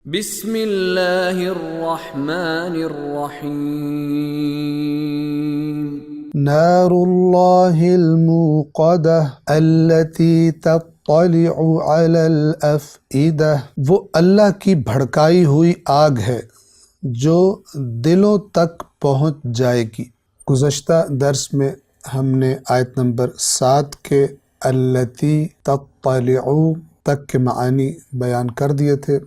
بسم اللہ الرحمن الرحیم نار اللہ الموقدہ التي تطلع على الافئدہ، وہ اللہ کی بھڑکائی ہوئی آگ ہے جو دلوں تک پہنچ جائے گی۔ گزشتہ درس میں ہم نے آیت نمبر 7 کے التي تطلع تک کے معانی بیان کر دیے تھے۔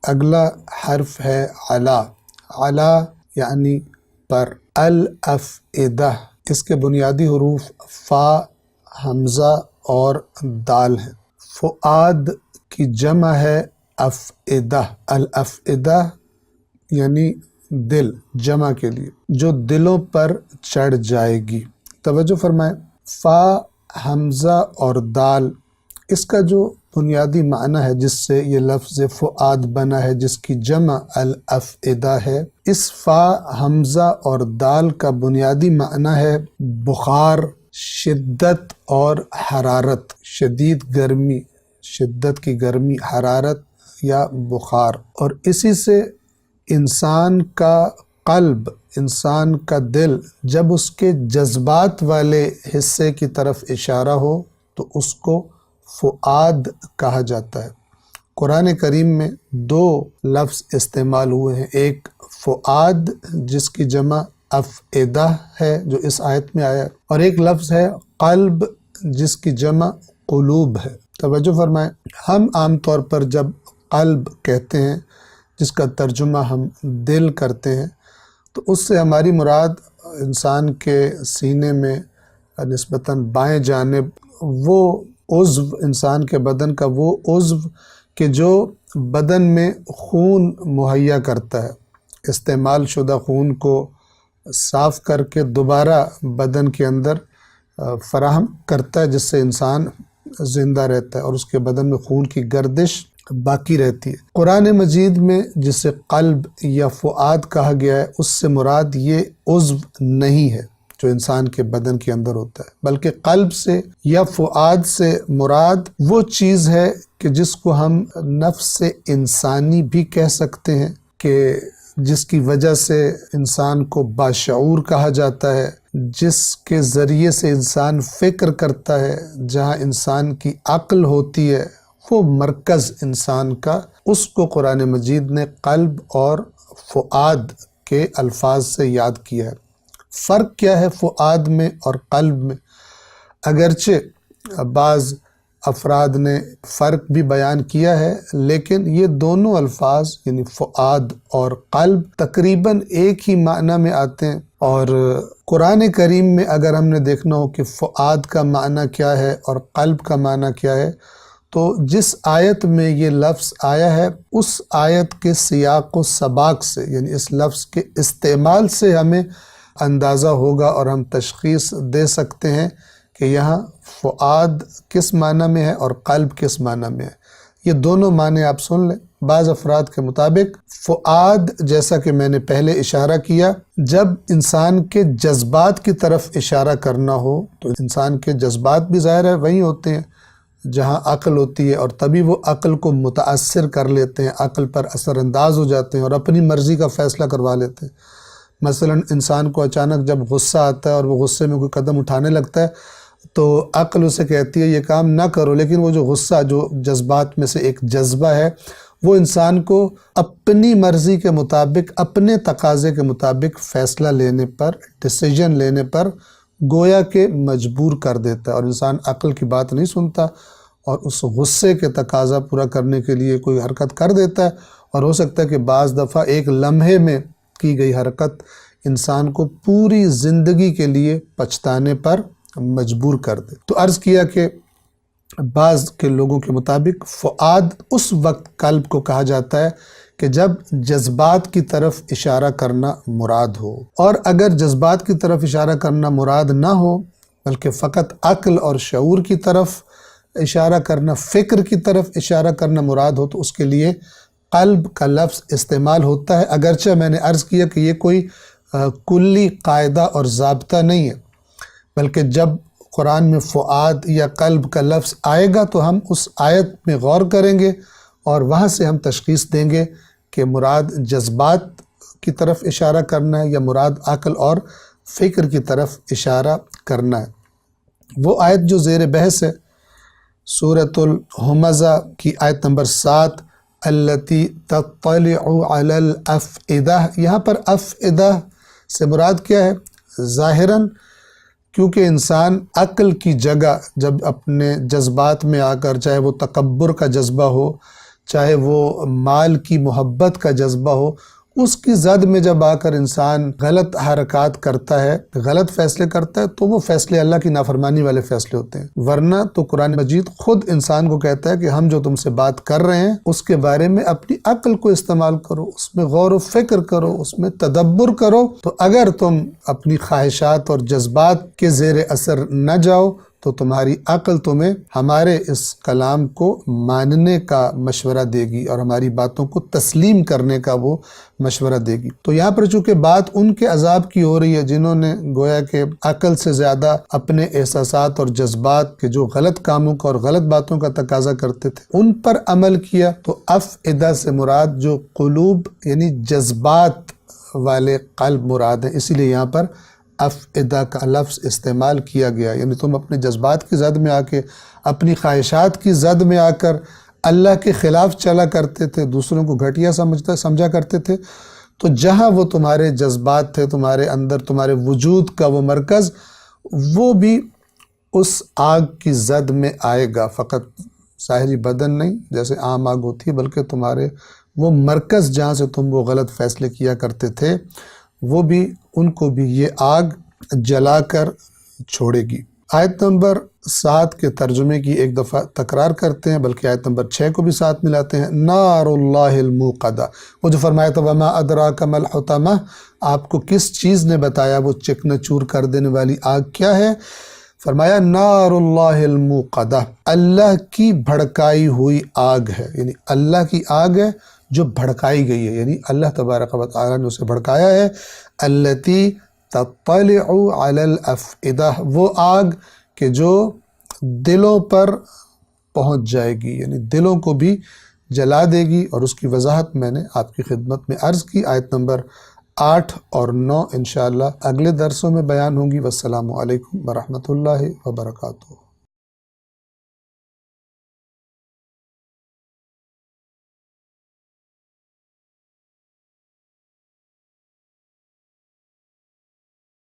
اگلا حرف ہے علا۔ علا یعنی پر۔ الافئدہ، اس کے بنیادی حروف فا، حمزہ اور دال ہیں۔ فؤاد کی جمع ہے افئدہ۔ الافئدہ یعنی دل، جمع کے لیے، جو دلوں پر چڑھ جائے گی۔ توجہ فرمائیں، فا، حمزہ اور دال، اس کا جو بنیادی معنی ہے جس سے یہ لفظ فؤاد بنا ہے، جس کی جمع الافئدہ ہے، اس فا، حمزہ اور دال کا بنیادی معنی ہے بخار، شدت اور حرارت، شدید گرمی، شدت کی گرمی، حرارت یا بخار۔ اور اسی سے انسان کا قلب، انسان کا دل، جب اس کے جذبات والے حصے کی طرف اشارہ ہو تو اس کو فؤاد کہا جاتا ہے۔ قرآن کریم میں دو لفظ استعمال ہوئے ہیں، ایک فؤاد جس کی جمع افئدہ ہے جو اس آیت میں آیا ہے، اور ایک لفظ ہے قلب جس کی جمع قلوب ہے۔ توجہ فرمائیں، ہم عام طور پر جب قلب کہتے ہیں جس کا ترجمہ ہم دل کرتے ہیں تو اس سے ہماری مراد انسان کے سینے میں نسبتاً بائیں جانب وہ عضو، انسان کے بدن کا وہ عضو کہ جو بدن میں خون مہیا کرتا ہے، استعمال شدہ خون کو صاف کر کے دوبارہ بدن کے اندر فراہم کرتا ہے، جس سے انسان زندہ رہتا ہے اور اس کے بدن میں خون کی گردش باقی رہتی ہے۔ قرآن مجید میں جسے قلب یا فؤاد کہا گیا ہے، اس سے مراد یہ عضو نہیں ہے جو انسان کے بدن کے اندر ہوتا ہے، بلکہ قلب سے یا فؤاد سے مراد وہ چیز ہے کہ جس کو ہم نفس انسانی بھی کہہ سکتے ہیں، کہ جس کی وجہ سے انسان کو باشعور کہا جاتا ہے، جس کے ذریعے سے انسان فکر کرتا ہے، جہاں انسان کی عقل ہوتی ہے، وہ مرکز انسان کا، اس کو قرآن مجید نے قلب اور فؤاد کے الفاظ سے یاد کیا ہے۔ فرق کیا ہے فؤاد میں اور قلب میں؟ اگرچہ بعض افراد نے فرق بھی بیان کیا ہے، لیکن یہ دونوں الفاظ یعنی فؤاد اور قلب تقریباً ایک ہی معنی میں آتے ہیں۔ اور قرآن کریم میں اگر ہم نے دیکھنا ہو کہ فؤاد کا معنی کیا ہے اور قلب کا معنی کیا ہے، تو جس آیت میں یہ لفظ آیا ہے اس آیت کے سیاق و سباق سے، یعنی اس لفظ کے استعمال سے ہمیں اندازہ ہوگا اور ہم تشخیص دے سکتے ہیں کہ یہاں فؤاد کس معنی میں ہے اور قلب کس معنی میں ہے۔ یہ دونوں معنی آپ سن لیں۔ بعض افراد کے مطابق فؤاد، جیسا کہ میں نے پہلے اشارہ کیا، جب انسان کے جذبات کی طرف اشارہ کرنا ہو تو انسان کے جذبات بھی ظاہر ہے وہیں ہوتے ہیں جہاں عقل ہوتی ہے، اور تبھی وہ عقل کو متاثر کر لیتے ہیں، عقل پر اثر انداز ہو جاتے ہیں اور اپنی مرضی کا فیصلہ کروا لیتے ہیں۔ مثلا انسان کو اچانک جب غصہ آتا ہے اور وہ غصے میں کوئی قدم اٹھانے لگتا ہے تو عقل اسے کہتی ہے یہ کام نہ کرو، لیکن وہ جو غصہ، جو جذبات میں سے ایک جذبہ ہے، وہ انسان کو اپنی مرضی کے مطابق، اپنے تقاضے کے مطابق فیصلہ لینے پر، ڈیسیجن لینے پر گویا کہ مجبور کر دیتا ہے، اور انسان عقل کی بات نہیں سنتا اور اس غصے کے تقاضا پورا کرنے کے لیے کوئی حرکت کر دیتا ہے، اور ہو سکتا ہے کہ بعض دفعہ ایک لمحے میں کی گئی حرکت انسان کو پوری زندگی کے لیے پچھتانے پر مجبور کر دے۔ تو عرض کیا کہ بعض کے لوگوں کے مطابق فؤاد اس وقت قلب کو کہا جاتا ہے کہ جب جذبات کی طرف اشارہ کرنا مراد ہو، اور اگر جذبات کی طرف اشارہ کرنا مراد نہ ہو بلکہ فقط عقل اور شعور کی طرف اشارہ کرنا، فکر کی طرف اشارہ کرنا مراد ہو، تو اس کے لیے قلب کا لفظ استعمال ہوتا ہے۔ اگرچہ میں نے عرض کیا کہ یہ کوئی کلی قاعدہ اور ضابطہ نہیں ہے، بلکہ جب قرآن میں فؤاد یا قلب کا لفظ آئے گا تو ہم اس آیت میں غور کریں گے اور وہاں سے ہم تشخیص دیں گے کہ مراد جذبات کی طرف اشارہ کرنا ہے یا مراد عقل اور فکر کی طرف اشارہ کرنا ہے۔ وہ آیت جو زیر بحث ہے سورۃ الہمزہ کی آیت نمبر 7 التی تطلع علی الافئدہ، یہاں پر افئدہ سے مراد کیا ہے؟ ظاہراً کیونکہ انسان عقل کی جگہ جب اپنے جذبات میں آ کر، چاہے وہ تکبر کا جذبہ ہو، چاہے وہ مال کی محبت کا جذبہ ہو، اس کی زد میں جب آ کر انسان غلط حرکات کرتا ہے، غلط فیصلے کرتا ہے، تو وہ فیصلے اللہ کی نافرمانی والے فیصلے ہوتے ہیں۔ ورنہ تو قرآن مجید خود انسان کو کہتا ہے کہ ہم جو تم سے بات کر رہے ہیں اس کے بارے میں اپنی عقل کو استعمال کرو، اس میں غور و فکر کرو، اس میں تدبر کرو۔ تو اگر تم اپنی خواہشات اور جذبات کے زیر اثر نہ جاؤ تو تمہاری عقل تمہیں ہمارے اس کلام کو ماننے کا مشورہ دے گی اور ہماری باتوں کو تسلیم کرنے کا وہ مشورہ دے گی۔ تو یہاں پر چونکہ بات ان کے عذاب کی ہو رہی ہے جنہوں نے گویا کہ عقل سے زیادہ اپنے احساسات اور جذبات کے جو غلط کاموں کا اور غلط باتوں کا تقاضا کرتے تھے ان پر عمل کیا، تو افئدہ سے مراد جو قلوب یعنی جذبات والے قلب مراد ہیں، اسی لیے یہاں پر افئدہ کا لفظ استعمال کیا گیا، یعنی تم اپنے جذبات کی زد میں آ کے، اپنی خواہشات کی زد میں آ کر اللہ کے خلاف چلا کرتے تھے، دوسروں کو گھٹیا سمجھا کرتے تھے، تو جہاں وہ تمہارے جذبات تھے، تمہارے اندر تمہارے وجود کا وہ مرکز، وہ بھی اس آگ کی زد میں آئے گا۔ فقط ظاہری بدن نہیں جیسے عام آگ ہوتی ہے، بلکہ تمہارے وہ مرکز جہاں سے تم وہ غلط فیصلے کیا کرتے تھے، وہ بھی ان کو بھی یہ آگ جلا کر چھوڑے گی۔ آیت نمبر 7 کے ترجمے کی ایک دفعہ تکرار کرتے ہیں، بلکہ آیت نمبر 6 کو بھی ساتھ ملاتے ہیں۔ نار اللہ الموقدہ، وہ جو فرمایا تھا وما ادراک ما الحطمہ، آپ کو کس چیز نے بتایا وہ چکنا چور کر دینے والی آگ کیا ہے؟ فرمایا نار اللہ الموقدہ، اللہ کی بھڑکائی ہوئی آگ ہے، یعنی اللہ کی آگ ہے جو بھڑکائی گئی ہے، یعنی اللہ تبارک و تعالیٰ نے اسے بھڑکایا ہے۔ التی تطلع علی الافئدہ، وہ آگ کہ جو دلوں پر پہنچ جائے گی، یعنی دلوں کو بھی جلا دے گی، اور اس کی وضاحت میں نے آپ کی خدمت میں عرض کی۔ آیت نمبر 8 اور 9 انشاءاللہ اگلے درسوں میں بیان ہوں گی۔ والسلام علیکم ورحمۃ اللہ وبرکاتہ۔